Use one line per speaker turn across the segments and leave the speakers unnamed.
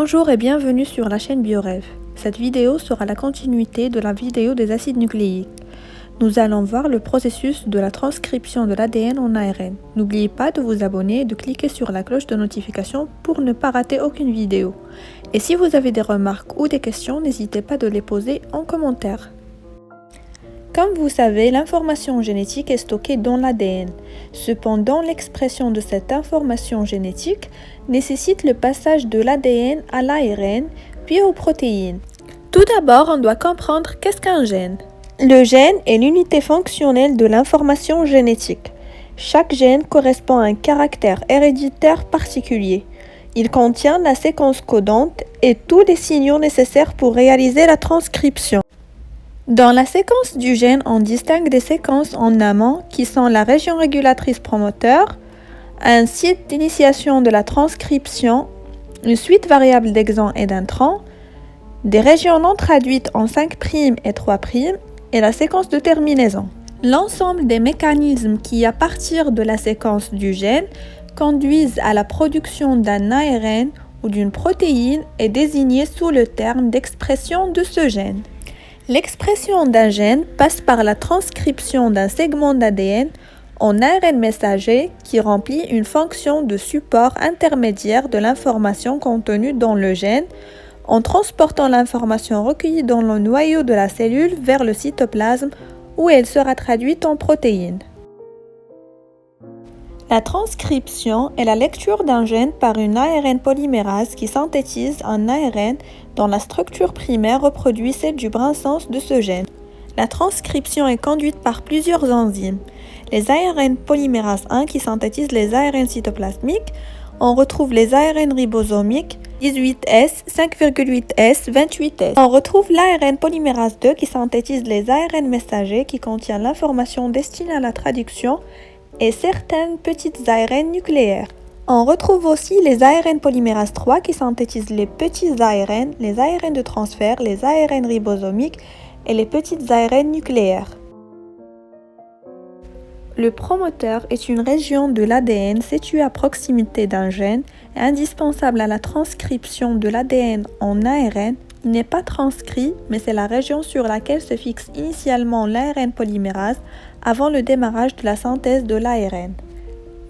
Bonjour et bienvenue sur la chaîne BioRêve. Cette vidéo sera la continuité de la vidéo des acides nucléiques. Nous allons voir le processus de la transcription de l'ADN en ARN. N'oubliez pas de vous abonner et de cliquer sur la cloche de notification pour ne pas rater aucune vidéo. Et si vous avez des remarques ou des questions, n'hésitez pas de les poser en commentaire. Comme vous savez, l'information génétique est stockée dans l'ADN. Cependant, l'expression de cette information génétique nécessite le passage de l'ADN à l'ARN, puis aux protéines. Tout d'abord, on doit comprendre qu'est-ce qu'un gène. Le gène est l'unité fonctionnelle de l'information génétique. Chaque gène correspond à un caractère héréditaire particulier. Il contient la séquence codante et tous les signaux nécessaires pour réaliser la transcription. Dans la séquence du gène, on distingue des séquences en amont qui sont la région régulatrice promoteur, un site d'initiation de la transcription, une suite variable d'exons et d'introns, des régions non traduites en 5' et 3' et la séquence de terminaison. L'ensemble des mécanismes qui, à partir de la séquence du gène, conduisent à la production d'un ARN ou d'une protéine est désigné sous le terme d'expression de ce gène. L'expression d'un gène passe par la transcription d'un segment d'ADN en ARN messager qui remplit une fonction de support intermédiaire de l'information contenue dans le gène en transportant l'information recueillie dans le noyau de la cellule vers le cytoplasme où elle sera traduite en protéines. La transcription est la lecture d'un gène par une ARN polymérase qui synthétise un ARN dont la structure primaire reproduit celle du brin sens de ce gène. La transcription est conduite par plusieurs enzymes. Les ARN polymérase 1 qui synthétisent les ARN cytoplasmiques, on retrouve les ARN ribosomiques 18S, 5,8S, 28S. On retrouve l'ARN polymérase 2 qui synthétise les ARN messagers qui contient l'information destinée à la traduction et certaines petites ARN nucléaires. On retrouve aussi les ARN polymérase 3 qui synthétisent les petits ARN, les ARN de transfert, les ARN ribosomiques et les petites ARN nucléaires. Le promoteur est une région de l'ADN située à proximité d'un gène et indispensable à la transcription de l'ADN en ARN. Il n'est pas transcrit, mais c'est la région sur laquelle se fixe initialement l'ARN polymérase avant le démarrage de la synthèse de l'ARN.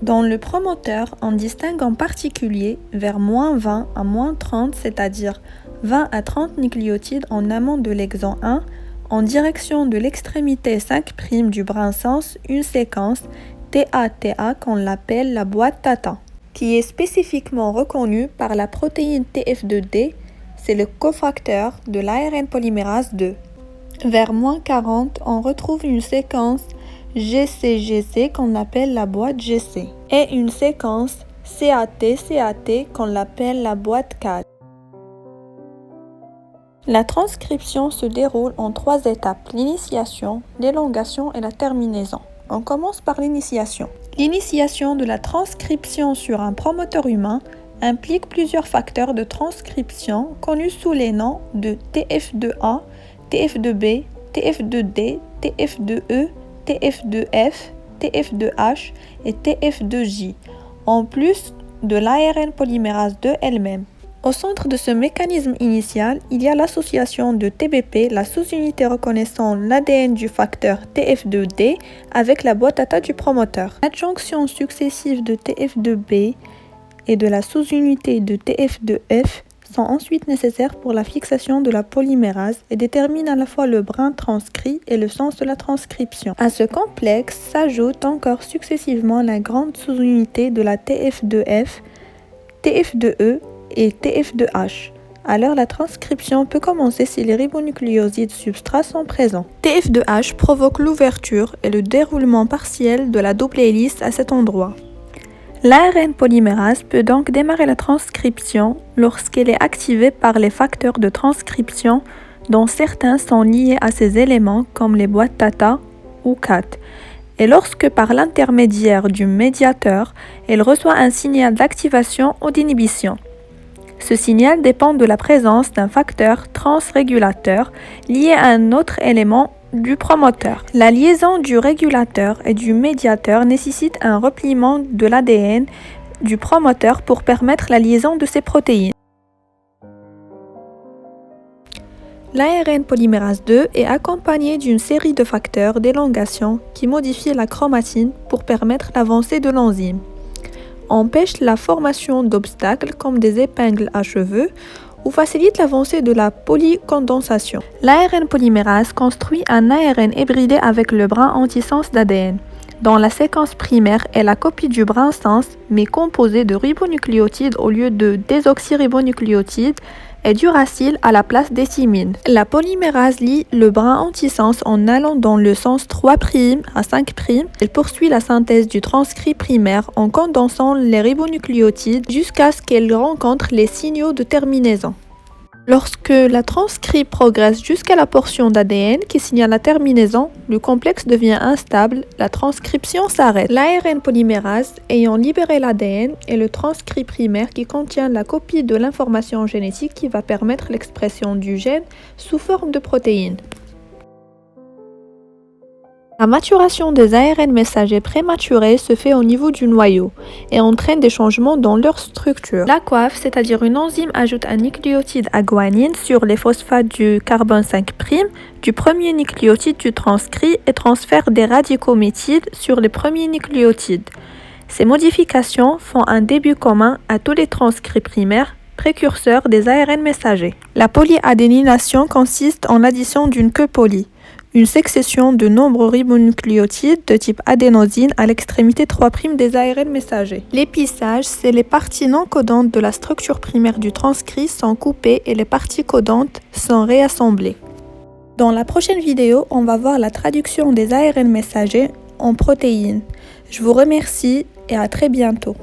Dans le promoteur, on distingue en particulier vers -20 à -30, c'est-à-dire 20 à 30 nucléotides en amont de l'exon 1, en direction de l'extrémité 5' du brin sens, une séquence TATA qu'on l'appelle la boîte TATA, qui est spécifiquement reconnue par la protéine TF2D, c'est le cofacteur de l'ARN polymérase 2. Vers -40, on retrouve une séquence GCGC qu'on appelle la boîte GC et une séquence CAT qu'on l'appelle la boîte CAT. La transcription se déroule en 3 étapes, l'initiation, l'élongation et la terminaison. On commence par l'initiation. L'initiation de la transcription sur un promoteur humain implique plusieurs facteurs de transcription connus sous les noms de TF2A, TF2B, TF2D, TF2E, TF2F, TF2H et TF2J, en plus de l'ARN polymérase 2 elle-même. Au centre de ce mécanisme initial, il y a l'association de TBP, la sous-unité reconnaissant l'ADN du facteur TF2D, avec la boîte TATA du promoteur. L'adjonction successive de TF2B et de la sous-unité de TF2F sont ensuite nécessaires pour la fixation de la polymérase et déterminent à la fois le brin transcrit et le sens de la transcription. À ce complexe s'ajoute encore successivement la grande sous-unité de la TF2F, TF2E et TF2H. Alors la transcription peut commencer si les ribonucléosides substrats sont présents. TF2H provoque l'ouverture et le déroulement partiel de la double hélice à cet endroit. L'ARN polymérase peut donc démarrer la transcription lorsqu'elle est activée par les facteurs de transcription dont certains sont liés à ces éléments comme les boîtes TATA ou CAT, et lorsque par l'intermédiaire du médiateur, elle reçoit un signal d'activation ou d'inhibition. Ce signal dépend de la présence d'un facteur transrégulateur lié à un autre élément du promoteur. La liaison du régulateur et du médiateur nécessite un repliement de l'ADN du promoteur pour permettre la liaison de ces protéines. L'ARN polymérase 2 est accompagné d'une série de facteurs d'élongation qui modifient la chromatine pour permettre l'avancée de l'enzyme, empêche la formation d'obstacles comme des épingles à cheveux ou facilite l'avancée de la polycondensation. L'ARN polymérase construit un ARN hybridé avec le brin antisens d'ADN, dont la séquence primaire est la copie du brin sens mais composée de ribonucléotides au lieu de désoxyribonucléotides et d'uracile à la place des thymines. La polymérase lie le brin antisens en allant dans le sens 3' à 5'. Elle poursuit la synthèse du transcrit primaire en condensant les ribonucléotides jusqu'à ce qu'elle rencontre les signaux de terminaison. Lorsque la transcrit progresse jusqu'à la portion d'ADN qui signale la terminaison, le complexe devient instable, la transcription s'arrête. L'ARN polymérase ayant libéré l'ADN est le transcrit primaire qui contient la copie de l'information génétique qui va permettre l'expression du gène sous forme de protéines. La maturation des ARN messagers prématurés se fait au niveau du noyau et entraîne des changements dans leur structure. La coiffe, c'est-à-dire une enzyme, ajoute un nucléotide à guanine sur les phosphates du carbone 5' du premier nucléotide du transcrit et transfère des radicométides sur les premiers nucléotides. Ces modifications font un début commun à tous les transcrits primaires, précurseurs des ARN messagers. La polyadénylation consiste en l'addition d'une queue poly, une succession de nombreux ribonucléotides de type adénosine à l'extrémité 3' des ARN messagers. L'épissage, c'est les parties non codantes de la structure primaire du transcrit sont coupées et les parties codantes sont réassemblées. Dans la prochaine vidéo, on va voir la traduction des ARN messagers en protéines. Je vous remercie et à très bientôt.